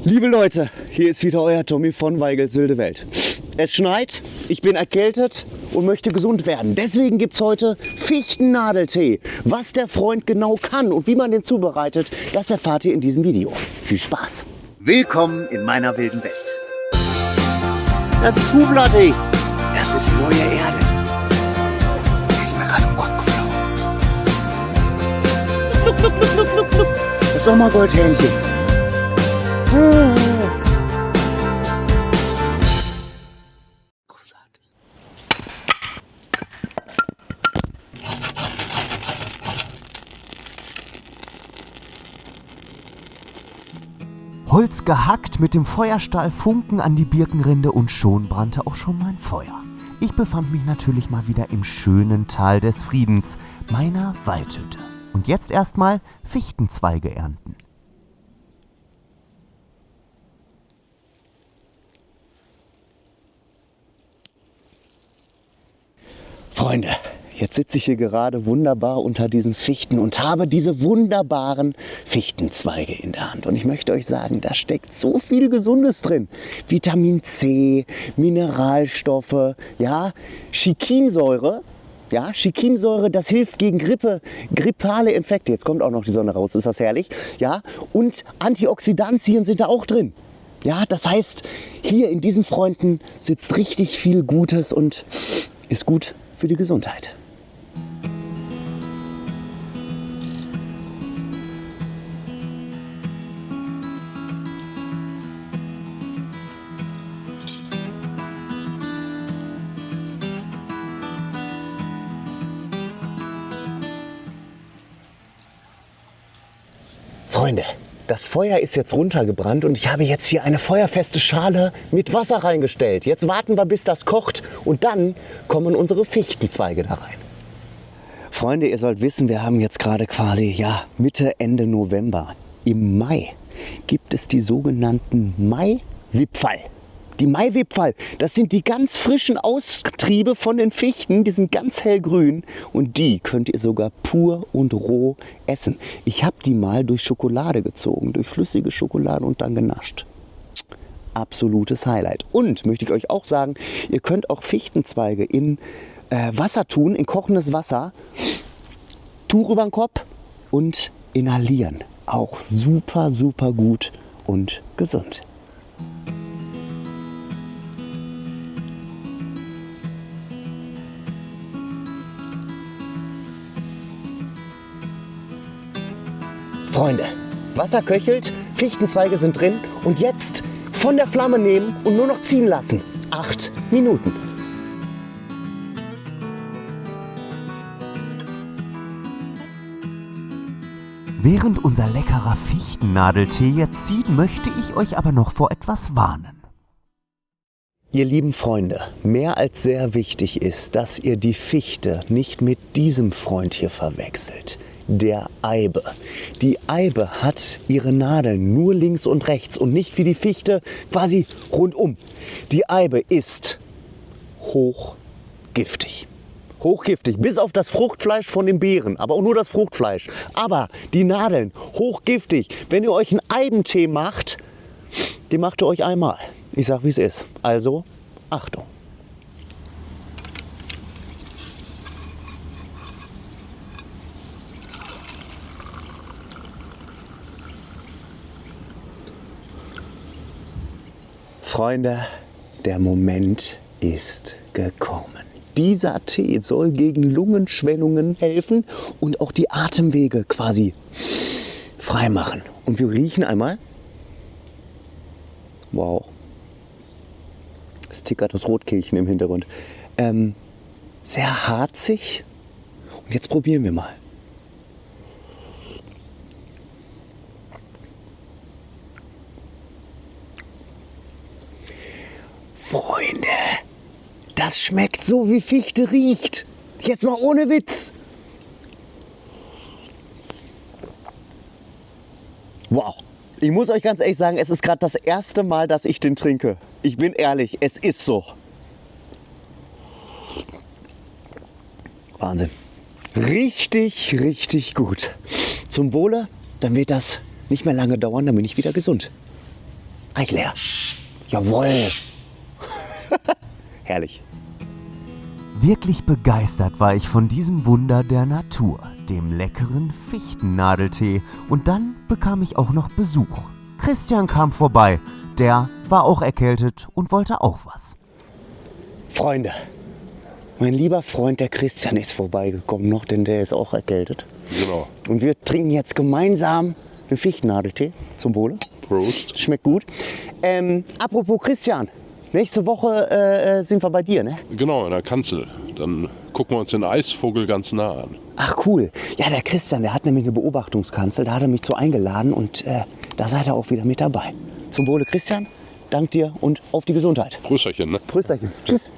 Liebe Leute, hier ist wieder euer Tommy von Weigels Wilde Welt. Es schneit, ich bin erkältet und möchte gesund werden. Deswegen gibt es heute Fichtennadeltee. Was der Freund genau kann und wie man den zubereitet, das erfahrt ihr in diesem Video. Viel Spaß! Willkommen in meiner wilden Welt. Das ist Huflatte. Das ist neue Erde. Der ist mir gerade im Kopf geflogen. Das Sommergoldhähnchen. Großartig. Holz gehackt, mit dem Feuerstahl Funken an die Birkenrinde und schon brannte auch schon mein Feuer. Ich befand mich natürlich mal wieder im schönen Tal des Friedens, meiner Waldhütte. Und jetzt erstmal Fichtenzweige ernten. Freunde, jetzt sitze ich hier gerade wunderbar unter diesen Fichten und habe diese wunderbaren Fichtenzweige in der Hand. Und ich möchte euch sagen, da steckt so viel Gesundes drin. Vitamin C, Mineralstoffe, ja, Chitinsäure. Ja, Chitinsäure, das hilft gegen grippale Infekte. Jetzt kommt auch noch die Sonne raus, ist das herrlich. Ja, und Antioxidantien sind da auch drin. Ja, das heißt, hier in diesen Freunden sitzt richtig viel Gutes und ist gut für die Gesundheit. Freunde, das Feuer ist jetzt runtergebrannt und ich habe jetzt hier eine feuerfeste Schale mit Wasser reingestellt. Jetzt warten wir, bis das kocht und dann kommen unsere Fichtenzweige da rein. Freunde, ihr sollt wissen, wir haben jetzt gerade quasi Mitte, Ende November. Im Mai gibt es die sogenannten Maiwipfel. Die Maiwipfel, das sind die ganz frischen Austriebe von den Fichten, die sind ganz hellgrün und die könnt ihr sogar pur und roh essen. Ich habe die mal durch Schokolade gezogen, durch flüssige Schokolade und dann genascht. Absolutes Highlight. Und möchte ich euch auch sagen, ihr könnt auch Fichtenzweige in Wasser tun, in kochendes Wasser, Tuch über den Kopf und inhalieren. Auch super, super gut und gesund. Freunde, Wasser köchelt, Fichtenzweige sind drin und jetzt von der Flamme nehmen und nur noch ziehen lassen. 8 Minuten. Während unser leckerer Fichtennadeltee jetzt zieht, möchte ich euch aber noch vor etwas warnen. Ihr lieben Freunde, mehr als sehr wichtig ist, dass ihr die Fichte nicht mit diesem Freund hier verwechselt. Der Eibe. Die Eibe hat ihre Nadeln nur links und rechts und nicht wie die Fichte quasi rundum. Die Eibe ist hochgiftig. Hochgiftig, bis auf das Fruchtfleisch von den Beeren, aber auch nur das Fruchtfleisch. Aber die Nadeln, hochgiftig. Wenn ihr euch einen Eibentee macht, den macht ihr euch einmal. Ich sag, wie es ist. Also, Achtung. Freunde, der Moment ist gekommen. Dieser Tee soll gegen Lungenschwellungen helfen und auch die Atemwege quasi frei machen. Und wir riechen einmal. Wow. Es tickert das Rotkehlchen im Hintergrund. Sehr harzig. Und jetzt probieren wir mal. Freunde, das schmeckt so, wie Fichte riecht. Jetzt mal ohne Witz. Wow. Ich muss euch ganz ehrlich sagen, es ist gerade das erste Mal, dass ich den trinke. Ich bin ehrlich, es ist so. Wahnsinn. Richtig, richtig gut. Zum Wohle, dann wird das nicht mehr lange dauern, dann bin ich wieder gesund. ich leer. Jawohl. Herrlich. Wirklich begeistert war ich von diesem Wunder der Natur, dem leckeren Fichtennadeltee. Und dann bekam ich auch noch Besuch. Christian kam vorbei. Der war auch erkältet und wollte auch was. Freunde, mein lieber Freund, der Christian, ist vorbeigekommen noch, denn der ist auch erkältet. Genau. Und wir trinken jetzt gemeinsam den Fichtennadeltee. Zum Wohle. Prost. Schmeckt gut. Apropos Christian, nächste Woche sind wir bei dir, ne? Genau, in der Kanzel. Dann gucken wir uns den Eisvogel ganz nah an. Ach cool. Ja, der Christian, der hat nämlich eine Beobachtungskanzel. Da hat er mich zu eingeladen und da seid ihr auch wieder mit dabei. Zum Wohle, Christian. Dank dir und auf die Gesundheit. Prösterchen, ne? Prösterchen. Tschüss.